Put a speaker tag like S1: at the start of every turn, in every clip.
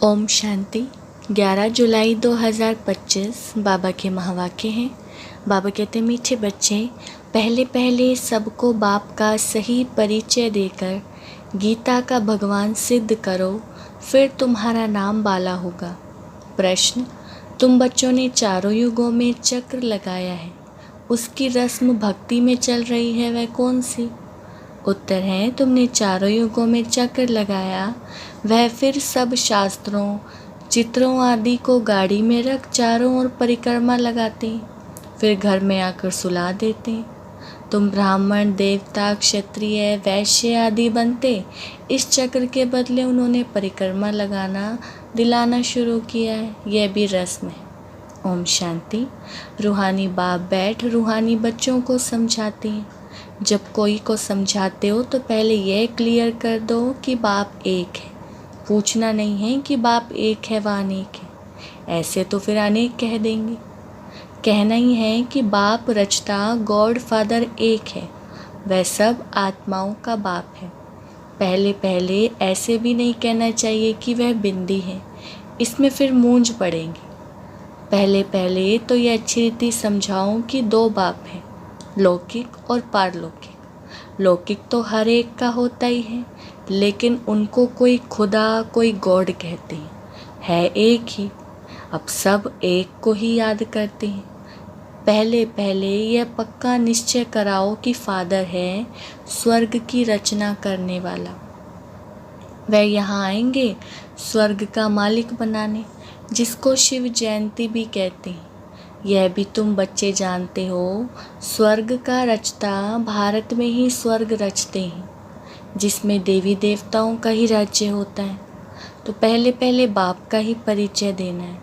S1: ओम शांति। 11 जुलाई 2025 बाबा के महावाक्य हैं। बाबा कहते, मीठे बच्चे, पहले पहले सबको बाप का सही परिचय देकर गीता का भगवान सिद्ध करो, फिर तुम्हारा नाम बाला होगा। प्रश्न, तुम बच्चों ने चारों युगों में चक्र लगाया है, उसकी रस्म भक्ति में चल रही है, वह कौन सी? उत्तर है, तुमने चारों युगों में चक्र लगाया, वह फिर सब शास्त्रों, चित्रों आदि को गाड़ी में रख चारों ओर परिक्रमा लगाते, फिर घर में आकर सुला देते। तुम ब्राह्मण, देवता, क्षत्रिय, वैश्य आदि बनते, इस चक्र के बदले उन्होंने परिक्रमा लगाना दिलाना शुरू किया है। यह भी रस्म है। ओम शांति। रूहानी बाप बैठ रूहानी बच्चों को समझाते हैं। जब कोई को समझाते हो तो पहले यह क्लियर कर दो कि बाप एक है। पूछना नहीं है कि बाप एक है व अनेक है, ऐसे तो फिर अनेक कह देंगे। कहना ही है कि बाप रचता, गॉड फादर एक है, वह सब आत्माओं का बाप है। पहले पहले ऐसे भी नहीं कहना चाहिए कि वह बिंदी है, इसमें फिर मूंझ पड़ेंगे। पहले पहले तो यह अच्छी रीति समझाओ कि दो बाप हैं, लौकिक और पारलौकिक। लौकिक तो हर एक का होता ही है, लेकिन उनको कोई खुदा, कोई गॉड कहते हैं, है एक ही। अब सब एक को ही याद करते हैं। पहले पहले यह पक्का निश्चय कराओ कि फादर है स्वर्ग की रचना करने वाला। वह यहाँ आएंगे स्वर्ग का मालिक बनाने, जिसको शिव जयंती भी कहते हैं। यह भी तुम बच्चे जानते हो, स्वर्ग का रचता भारत में ही स्वर्ग रचते हैं, जिसमें देवी देवताओं का ही राज्य होता है। तो पहले पहले बाप का ही परिचय देना है,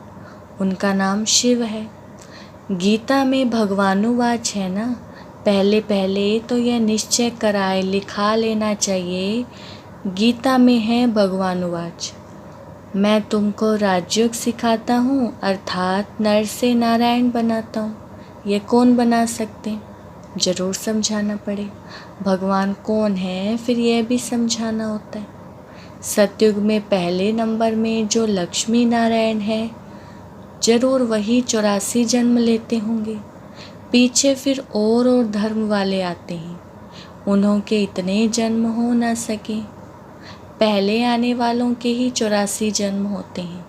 S1: उनका नाम शिव है। गीता में भगवानुवाच है ना, पहले पहले तो यह निश्चय कराए लिखा लेना चाहिए। गीता में है भगवानुवाच, मैं तुमको राजयोग सिखाता हूँ, अर्थात नर से नारायण बनाता हूँ। ये कौन बना सकते? जरूर समझाना पड़े। भगवान कौन है, फिर यह भी समझाना होता है। सतयुग में पहले नंबर में जो लक्ष्मी नारायण है, जरूर वही 84 जन्म लेते होंगे। पीछे फिर और धर्म वाले आते हैं, उन्हों के इतने जन्म हो ना सके। पहले आने वालों के ही 84 जन्म होते हैं।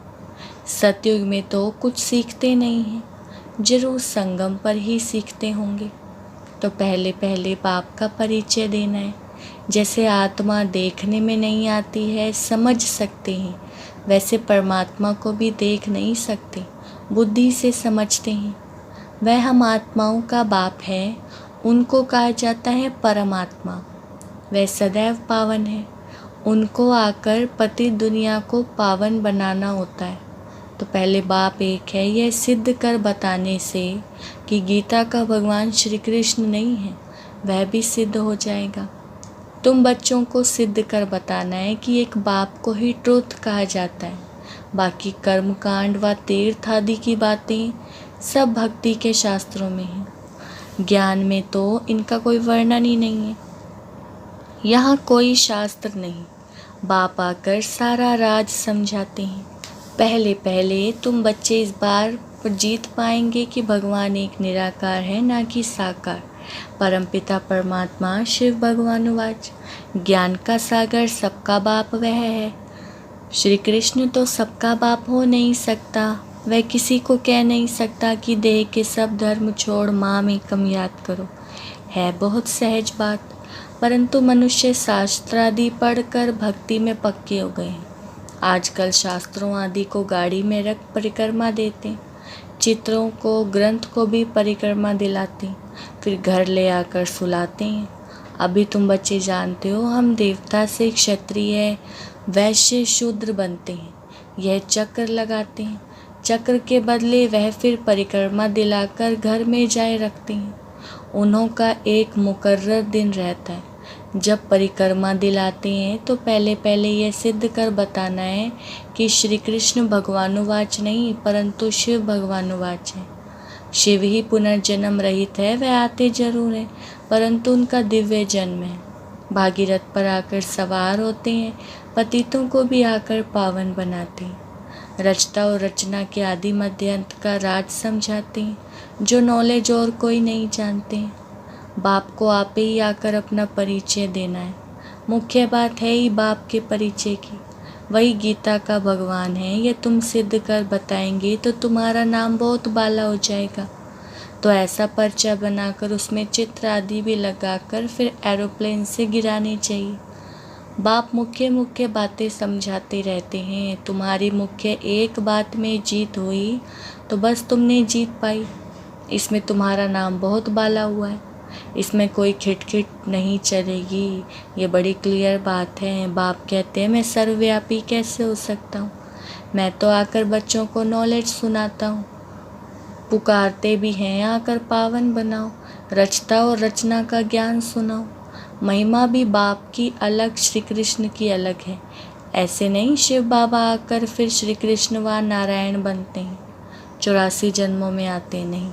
S1: सतयुग में तो कुछ सीखते नहीं हैं, जरूर संगम पर ही सीखते होंगे। तो पहले पहले बाप का परिचय देना है। जैसे आत्मा देखने में नहीं आती है, समझ सकते हैं, वैसे परमात्मा को भी देख नहीं सकते, बुद्धि से समझते हैं। वह हम आत्माओं का बाप है, उनको कहा जाता है परमात्मा। वह सदैव पावन है, उनको आकर पति दुनिया को पावन बनाना होता है। तो पहले बाप एक है, यह सिद्ध कर बताने से कि गीता का भगवान श्री कृष्ण नहीं है, वह भी सिद्ध हो जाएगा। तुम बच्चों को सिद्ध कर बताना है कि एक बाप को ही ट्रुथ कहा जाता है। बाकी कर्म कांड व तीर्थ आदि की बातें सब भक्ति के शास्त्रों में हैं। ज्ञान में तो इनका कोई वर्णन ही नहीं है। यहाँ कोई शास्त्र नहीं, बाप आकर सारा राज समझाते हैं। पहले पहले तुम बच्चे इस बार पर जीत पाएंगे कि भगवान एक निराकार है, ना कि साकार। परमपिता परमात्मा शिव भगवानुवाच, ज्ञान का सागर सबका बाप वह है। श्री कृष्ण तो सबका बाप हो नहीं सकता, वह किसी को कह नहीं सकता कि देह के सब धर्म छोड़ माम एकम याद करो। है बहुत सहज बात, परंतु मनुष्य शास्त्र आदि पढ़कर भक्ति में पक्के हो गए हैं। आजकल शास्त्रों आदि को गाड़ी में रख परिक्रमा देते, चित्रों को, ग्रंथ को भी परिक्रमा दिलाते, फिर घर ले आकर सुलाते हैं। अभी तुम बच्चे जानते हो, हम देवता से क्षत्रिय, वैश्य, शूद्र बनते हैं। यह चक्र लगाते हैं, चक्र के बदले वह फिर परिक्रमा दिलाकर घर में जाए रखते हैं। उन्हों का एक मुकर्रर दिन रहता है। जब परिक्रमा दिलाते हैं तो पहले पहले यह सिद्ध कर बताना है कि श्री कृष्ण भगवानुवाच नहीं, परंतु शिव भगवानुवाच है। शिव ही पुनर्जन्म रहित है, वह आते जरूर हैं, परंतु उनका दिव्य जन्म है। भागीरथ पर आकर सवार होते हैं, पतितों को भी आकर पावन बनाते हैं। रचता और रचना के आदि मध्य अंत का राज समझाते हैं, जो नॉलेज और कोई नहीं जानते हैं। बाप को आप ही आकर अपना परिचय देना है। मुख्य बात है ही बाप के परिचय की। वही गीता का भगवान है, ये तुम सिद्ध कर बताएंगे तो तुम्हारा नाम बहुत बाला हो जाएगा। तो ऐसा पर्चा बनाकर उसमें चित्र आदि भी लगाकर फिर एरोप्लेन से गिरानी चाहिए। बाप मुख्य मुख्य बातें समझाते रहते हैं। तुम्हारी मुख्य एक बात में जीत हुई तो बस तुमने जीत पाई। इसमें तुम्हारा नाम बहुत बाला हुआ है, इसमें कोई खिटखिट नहीं चलेगी। ये बड़ी क्लियर बात है। बाप कहते हैं मैं सर्वव्यापी कैसे हो सकता हूँ? मैं तो आकर बच्चों को नॉलेज सुनाता हूँ। पुकारते भी हैं आकर पावन बनाओ, रचता और रचना का ज्ञान सुनाओ। महिमा भी बाप की अलग, श्री कृष्ण की अलग है। ऐसे नहीं शिव बाबा आकर फिर श्री कृष्ण व नारायण बनते हैं, 84 जन्मों में आते नहीं।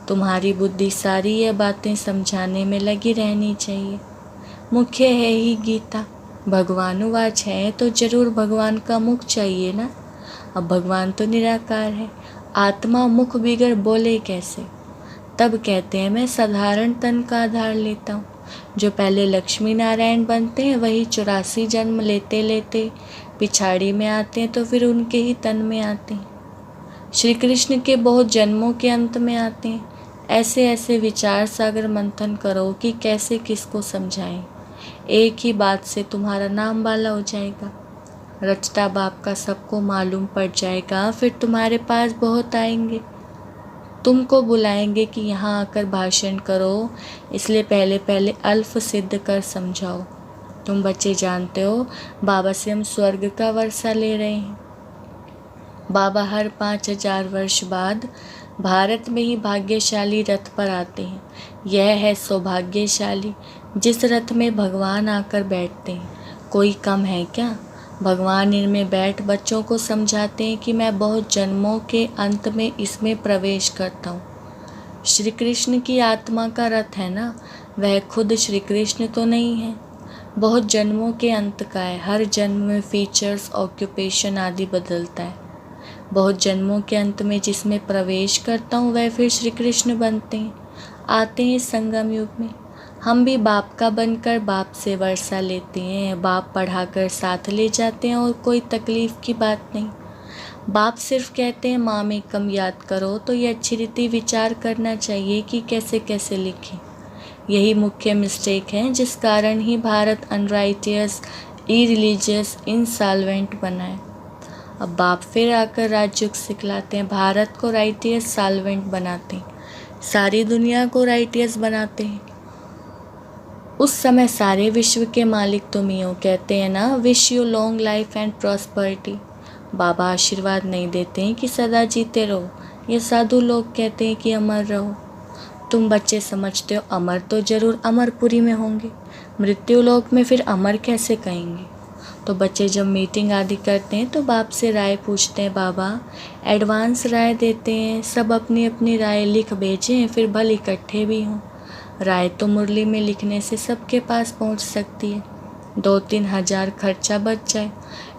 S1: तुम्हारी बुद्धि सारी ये बातें समझाने में लगी रहनी चाहिए। मुख्य है ही गीता। भगवानुवाच है तो जरूर भगवान का मुख चाहिए ना। अब भगवान तो निराकार है, आत्मा मुख बिगड़ बोले कैसे? तब कहते हैं मैं साधारण तन का आधार लेता हूँ। जो पहले लक्ष्मी नारायण बनते हैं वही 84 जन्म लेते लेते पिछाड़ी में आते हैं, तो फिर उनके ही तन में आते हैं। श्री कृष्ण के बहुत जन्मों के अंत में आते हैं। ऐसे ऐसे विचार सागर मंथन करो कि कैसे किसको समझाएं। एक ही बात से तुम्हारा नाम वाला हो जाएगा। रचता बाप का सबको मालूम पड़ जाएगा। फिर तुम्हारे पास बहुत आएंगे, तुमको बुलाएंगे कि यहाँ आकर भाषण करो। इसलिए पहले पहले अल्फ सिद्ध कर समझाओ। तुम बच्चे जानते हो बाबा से हम स्वर्ग का वर्षा ले रहे हैं। बाबा हर 5000 वर्ष बाद भारत में ही भाग्यशाली रथ पर आते हैं। यह है सौभाग्यशाली जिस रथ में भगवान आकर बैठते हैं। कोई कम है क्या? भगवान इनमें बैठ बच्चों को समझाते हैं कि मैं बहुत जन्मों के अंत में इसमें प्रवेश करता हूँ। श्री कृष्ण की आत्मा का रथ है ना, वह खुद श्री कृष्ण तो नहीं है, बहुत जन्मों के अंत का है। हर जन्म में फीचर्स, ऑक्यूपेशन आदि बदलता है। बहुत जन्मों के अंत में जिसमें प्रवेश करता हूँ वह फिर श्री कृष्ण बनते हैं, आते हैं संगम युग में। हम भी बाप का बनकर बाप से वर्षा लेते हैं। बाप पढ़ाकर साथ ले जाते हैं और कोई तकलीफ़ की बात नहीं। बाप सिर्फ कहते हैं माँ में कम याद करो, तो ये अच्छी रीति विचार करना चाहिए कि कैसे कैसे लिखें। यही मुख्य मिस्टेक है जिस कारण ही भारत अनराइटियस, इरिलीजियस, इंसॉल्वेंट बना है। अब बाप फिर आकर राजयुग सिखलाते हैं। भारत को राइटियस सॉल्वेंट बनाते हैं, सारी दुनिया को राइटियस बनाते हैं। उस समय सारे विश्व के मालिक तुम ही हो। कहते हैं ना wish you long life and prosperity. बाबा आशीर्वाद नहीं देते हैं कि सदा जीते रहो। ये साधु लोग कहते हैं कि अमर रहो। तुम बच्चे समझते हो अमर तो जरूर अमरपुरी में होंगे, मृत्यु लोक में फिर अमर कैसे कहेंगे? तो बच्चे जब मीटिंग आदि करते हैं तो बाप से राय पूछते हैं। बाबा एडवांस राय देते हैं, सब अपनी अपनी राय लिख भेजें, फिर भले इकट्ठे भी हों। राय तो मुरली में लिखने से सबके पास पहुंच सकती है। 2-3 हज़ार खर्चा बच जाए।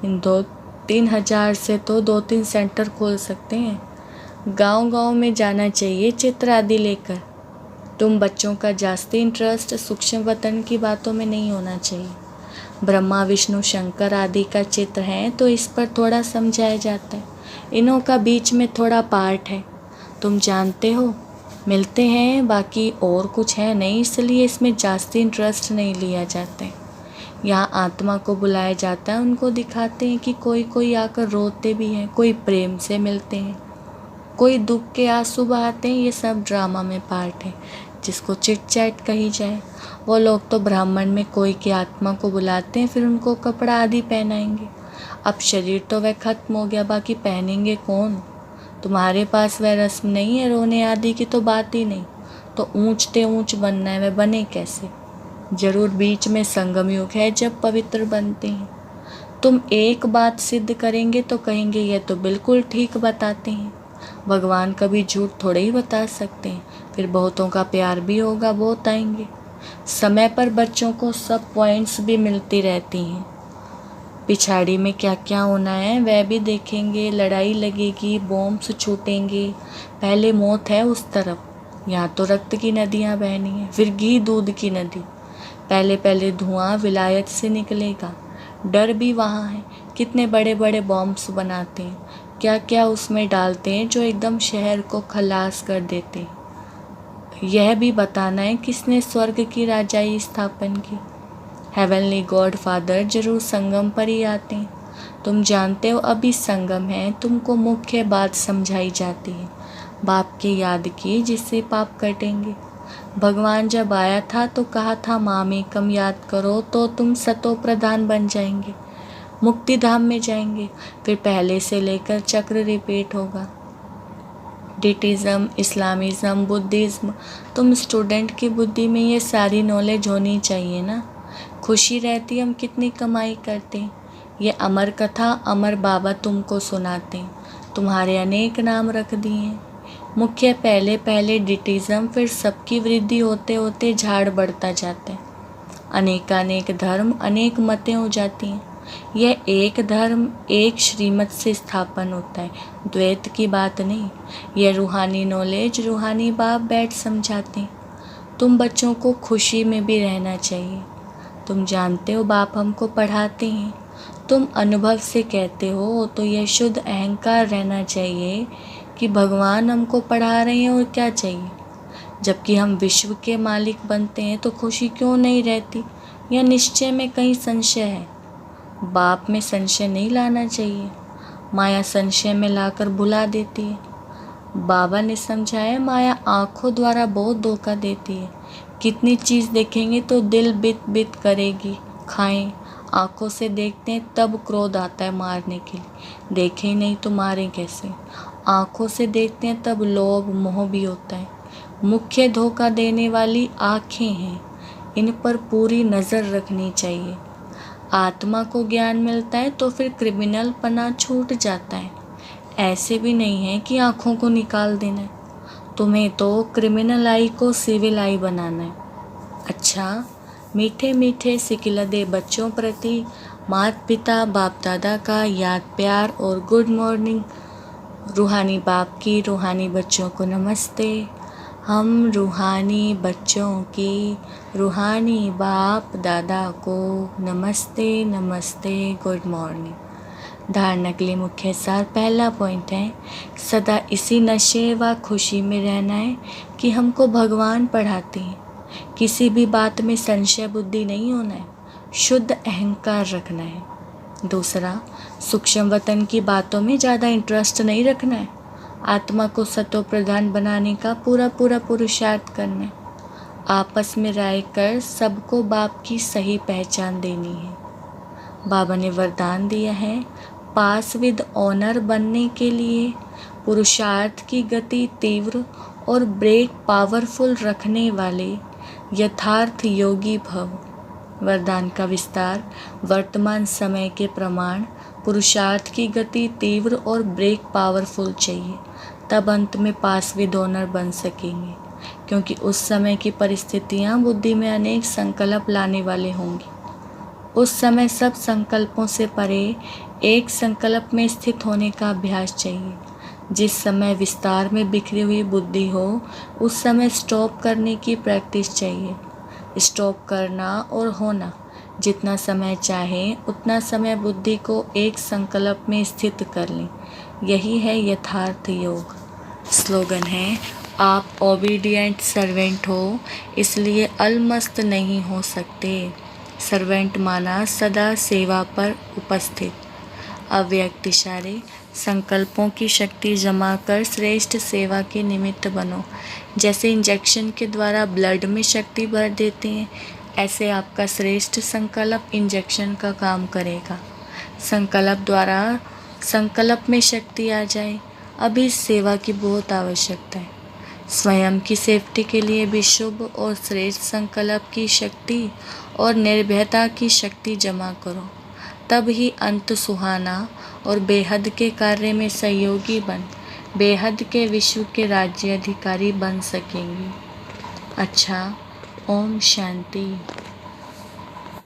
S1: इन 2-3 हज़ार से तो 2-3 सेंटर खोल सकते हैं। गांव गांव में जाना चाहिए चित्र आदि लेकर। तुम बच्चों का जास्ती इंटरेस्ट सूक्ष्म वतन की बातों में नहीं होना चाहिए। ब्रह्मा विष्णु शंकर आदि का चित्र है तो इस पर थोड़ा समझाया जाता है। इनों का बीच में थोड़ा पार्ट है, तुम जानते हो, मिलते हैं, बाकी और कुछ है नहीं, इसलिए इसमें जास्ती इंटरेस्ट नहीं लिया जाता है। यहाँ आत्मा को बुलाया जाता है, उनको दिखाते हैं कि कोई कोई आकर रोते भी हैं, कोई प्रेम से मिलते हैं, कोई दुख के आंसू बहाते हैं। ये सब ड्रामा में पार्ट है, जिसको चिट चैट कही जाए। वो लोग तो ब्राह्मण में कोई की आत्मा को बुलाते हैं, फिर उनको कपड़ा आदि पहनाएंगे। अब शरीर तो वह खत्म हो गया, बाकी पहनेंगे कौन? तुम्हारे पास वह रस्म नहीं है, रोने आदि की तो बात ही नहीं। तो ऊंचते ऊंच बनना है, वह बने कैसे? जरूर बीच में संगम युग है जब पवित्र बनते हैं। तुम एक बात सिद्ध करेंगे तो कहेंगे यह तो बिल्कुल ठीक बताते हैं। भगवान कभी झूठ थोड़े ही बता सकते हैं। फिर बहुतों का प्यार भी होगा, बहुत आएंगे। समय पर बच्चों को सब पॉइंट्स भी मिलती रहती हैं। पिछाड़ी में क्या क्या होना है वह भी देखेंगे। लड़ाई लगेगी, बॉम्ब्स छूटेंगे, पहले मौत है उस तरफ। यहाँ तो रक्त की नदियाँ बहनी है, फिर घी दूध की नदी। पहले पहले धुआं विलायत से निकलेगा। डर भी वहाँ है, कितने बड़े बड़े बॉम्ब्स बनाते हैं, क्या क्या उसमें डालते हैं जो एकदम शहर को खलास कर देते हैं। यह भी बताना है किसने स्वर्ग की राजाई स्थापन की। हेवनली गॉड फादर जरूर संगम पर ही आते हैं। तुम जानते हो अभी संगम है, तुमको मुख्य बात समझाई जाती है। बाप की याद की जिससे पाप कटेंगे। भगवान जब आया था तो कहा था मामेकम याद करो तो तुम सतो प्रधान बन जाएंगे, मुक्ति धाम में जाएंगे। फिर पहले से लेकर चक्र रिपीट होगा। डिटिज़म, इस्लामिज़म, बुद्धिज़्म, तुम स्टूडेंट की बुद्धि में ये सारी नॉलेज होनी चाहिए ना। खुशी रहती हम कितनी कमाई करते हैं। ये अमर कथा अमर बाबा तुमको सुनाते हैं। तुम्हारे अनेक नाम रख दिए हैं। मुख्य पहले पहले डिटिज़म, फिर सबकी वृद्धि होते होते झाड़ बढ़ता जाता है। अनेकानेक धर्म, अनेक मतें हो जाती हैं। यह एक धर्म एक श्रीमत से स्थापन होता है, द्वैत की बात नहीं। यह रूहानी नॉलेज रूहानी बाप बैठ समझाते हैं। तुम बच्चों को खुशी में भी रहना चाहिए। तुम जानते हो बाप हमको पढ़ाते हैं, तुम अनुभव से कहते हो, तो यह शुद्ध अहंकार रहना चाहिए कि भगवान हमको पढ़ा रहे हैं और क्या चाहिए। जबकि हम विश्व के मालिक बनते हैं तो खुशी क्यों नहीं रहती। यह निश्चय में कहीं संशय है। बाप में संशय नहीं लाना चाहिए, माया संशय में लाकर भुला देती है। बाबा ने समझाया माया आँखों द्वारा बहुत धोखा देती है। कितनी चीज़ देखेंगे तो दिल बित बित करेगी। खाएं, आँखों से देखते हैं तब क्रोध आता है मारने के लिए, देखें नहीं तो मारें कैसे। आँखों से देखते हैं तब लोभ मोह भी होता है। मुख्य धोखा देने वाली आँखें हैं, इन पर पूरी नज़र रखनी चाहिए। आत्मा को ज्ञान मिलता है तो फिर क्रिमिनल पना छूट जाता है। ऐसे भी नहीं है कि आँखों को निकाल देना है। तुम्हें तो क्रिमिनल आई को सिविल आई बनाना है। अच्छा, मीठे मीठे सिकिलदे बच्चों प्रति माता पिता बाप दादा का याद प्यार और गुड मॉर्निंग। रूहानी बाप की रूहानी बच्चों को नमस्ते। हम रूहानी बच्चों की रूहानी बाप दादा को नमस्ते नमस्ते, गुड मॉर्निंग। धारणा के लिए मुख्य सार, पहला पॉइंट है सदा इसी नशे व खुशी में रहना है कि हमको भगवान पढ़ाते हैं। किसी भी बात में संशय बुद्धि नहीं होना है, शुद्ध अहंकार रखना है। दूसरा, सूक्ष्म वतन की बातों में ज़्यादा इंटरेस्ट नहीं रखना है। आत्मा को सतो प्रधान बनाने का पूरा पूरा पुरुषार्थ करना है। आपस में राय कर सबको बाप की सही पहचान देनी है। बाबा ने वरदान दिया है, पास विद ऑनर बनने के लिए पुरुषार्थ की गति तीव्र और ब्रेक पावरफुल रखने वाले यथार्थ योगी भव। वरदान का विस्तार, वर्तमान समय के प्रमाण पुरुषार्थ की गति तीव्र और ब्रेक पावरफुल चाहिए, तब अंत में पास विद ऑनर बन सकेंगे। क्योंकि उस समय की परिस्थितियां बुद्धि में अनेक संकल्प लाने वाले होंगी। उस समय सब संकल्पों से परे एक संकल्प में स्थित होने का अभ्यास चाहिए। जिस समय विस्तार में बिखरी हुई बुद्धि हो उस समय स्टॉप करने की प्रैक्टिस चाहिए। स्टॉप करना और होना, जितना समय चाहे उतना समय बुद्धि को एक संकल्प में स्थित कर लें, यही है यथार्थ योग। स्लोगन है, आप ओबीडिएंट सर्वेंट हो इसलिए अलमस्त नहीं हो सकते। सर्वेंट माना सदा सेवा पर उपस्थित। अव्यक्त इशारे, संकल्पों की शक्ति जमा कर श्रेष्ठ सेवा के निमित्त बनो। जैसे इंजेक्शन के द्वारा ब्लड में शक्ति भर देते हैं, ऐसे आपका श्रेष्ठ संकल्प इंजेक्शन का काम करेगा। संकल्प द्वारा संकल्प में शक्ति आ जाए। अभी सेवा की बहुत आवश्यकता है। स्वयं की सेफ्टी के लिए भी शुभ और श्रेष्ठ संकल्प की शक्ति और निर्भयता की शक्ति जमा करो, तब ही अंत सुहाना और बेहद के कार्य में सहयोगी बन बेहद के विश्व के राज्य अधिकारी बन सकेंगे। अच्छा, ओम शांति।